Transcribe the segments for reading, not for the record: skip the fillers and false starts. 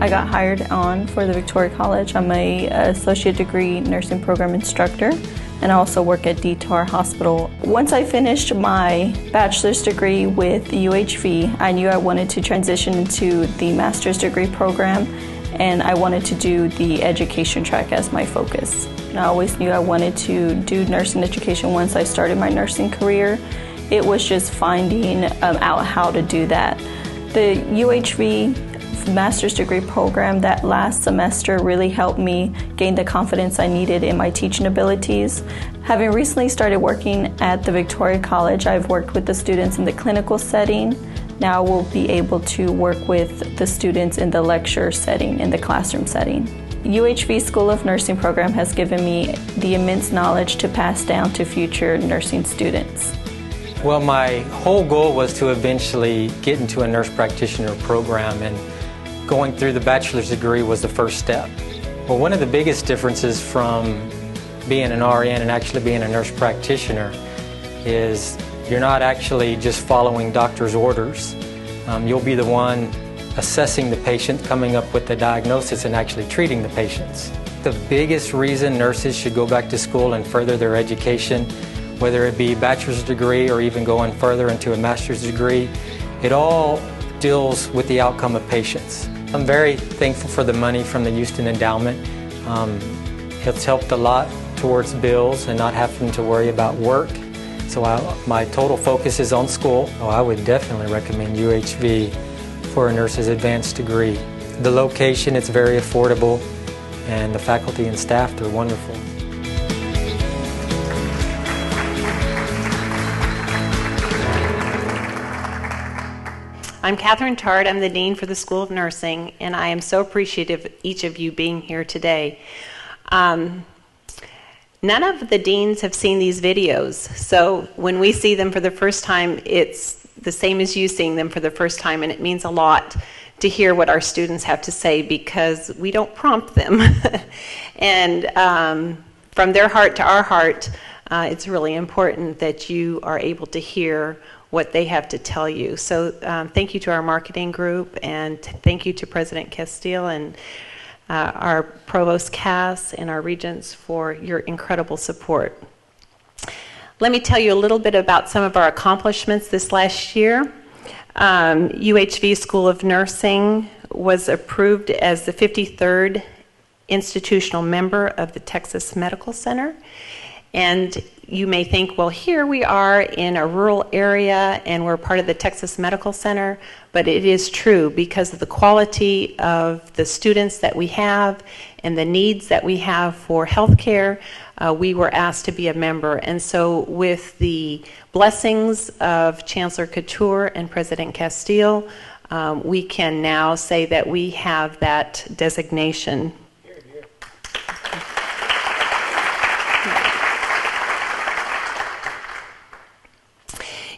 I got hired on for the Victoria College. I'm a associate degree nursing program instructor, and I also work at DTAR Hospital. Once I finished my bachelor's degree with UHV, I knew I wanted to transition into the master's degree program, and I wanted to do the education track as my focus. And I always knew I wanted to do nursing education once I started my nursing career. It was just finding out how to do that. The UHV master's degree program that last semester really helped me gain the confidence I needed in my teaching abilities. Having recently started working at the Victoria College, I've worked with the students in the clinical setting. Now we'll be able to work with the students in the lecture setting, in the classroom setting. UHV School of Nursing program has given me the immense knowledge to pass down to future nursing students. Well, my whole goal was to eventually get into a nurse practitioner program, and going through the bachelor's degree was the first step. Well, one of the biggest differences from being an RN and actually being a nurse practitioner is you're not actually just following doctor's orders. You'll be the one assessing the patient, coming up with the diagnosis, and actually treating the patients. The biggest reason nurses should go back to school and further their education, whether it be a bachelor's degree or even going further into a master's degree, it all deals with the outcome of patients. I'm very thankful for the money from the Houston Endowment. It's helped a lot towards bills and not having to worry about work. So my total focus is on school. I would definitely recommend UHV for a nurse's advanced degree. The location, it's very affordable, and the faculty and staff, they're wonderful. I'm Catherine Tard. I'm the Dean for the School of Nursing, and I am so appreciative of each of you being here today. None of the deans have seen these videos, so when we see them for the first time, it's the same as you seeing them for the first time, and it means a lot to hear what our students have to say because we don't prompt them. And from their heart to our heart, it's really important that you are able to hear what they have to tell you. So thank you to our marketing group, and thank you to President Castile and our Provost Cass and our regents for your incredible support. Let me tell you a little bit about some of our accomplishments this last year. UHV School of Nursing was approved as the 53rd institutional member of the Texas Medical Center. And you may think, well, here we are in a rural area and we're part of the Texas Medical Center, but it is true because of the quality of the students that we have and the needs that we have for healthcare, we were asked to be a member. And so with the blessings of Chancellor Couture and President Castile, we can now say that we have that designation.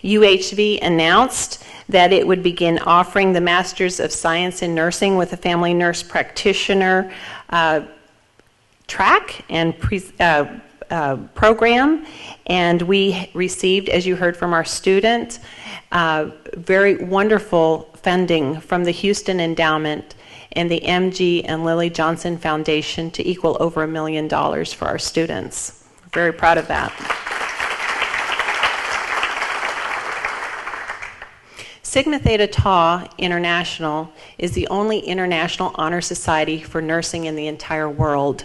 UHV announced that it would begin offering the Masters of Science in Nursing with a Family Nurse Practitioner track and program, and we received, as you heard from our student, very wonderful funding from the Houston Endowment and the MG and Lily Johnson Foundation to equal over $1 million for our students. We're very proud of that. Sigma Theta Tau International is the only international honor society for nursing in the entire world.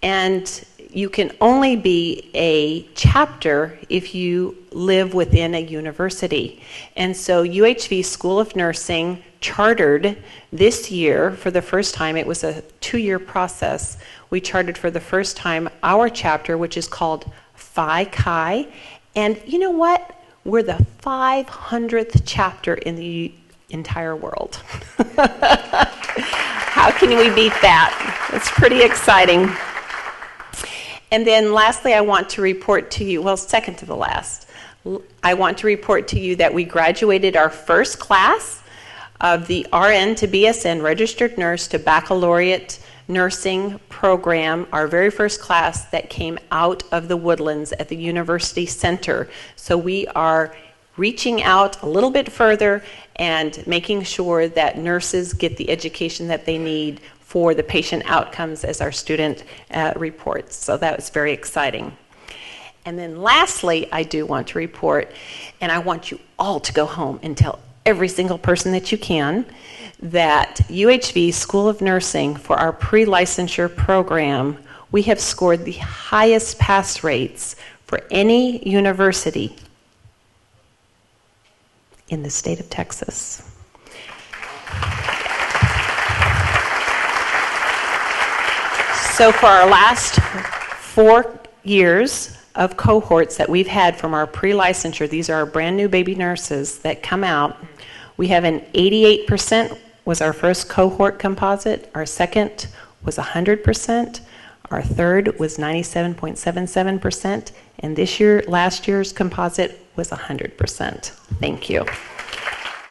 And you can only be a chapter if you live within a university. And so UHV School of Nursing chartered this year for the first time. It was a 2-year process. We chartered for the first time our chapter, which is called Phi Chi. And you know what? We're the 500th chapter in the entire world. How can we beat that? It's pretty exciting. And then lastly, I want to report to you, well, second to the last, I want to report to you that we graduated our first class of the RN to BSN, Registered Nurse to Baccalaureate Nursing program, our very first class that came out of the Woodlands at the University Center. So we are reaching out a little bit further and making sure that nurses get the education that they need for the patient outcomes as our student reports. So that was very exciting. And then lastly, I do want to report, and I want you all to go home and tell every single person that you can, that UHV School of Nursing, for our pre-licensure program, we have scored the highest pass rates for any university in the state of Texas. So for our last 4 years of cohorts that we've had from our pre-licensure, these are our brand new baby nurses that come out, we have an 88% was our first cohort composite, our second was 100%, our third was 97.77%, and last year's composite was 100%. Thank you.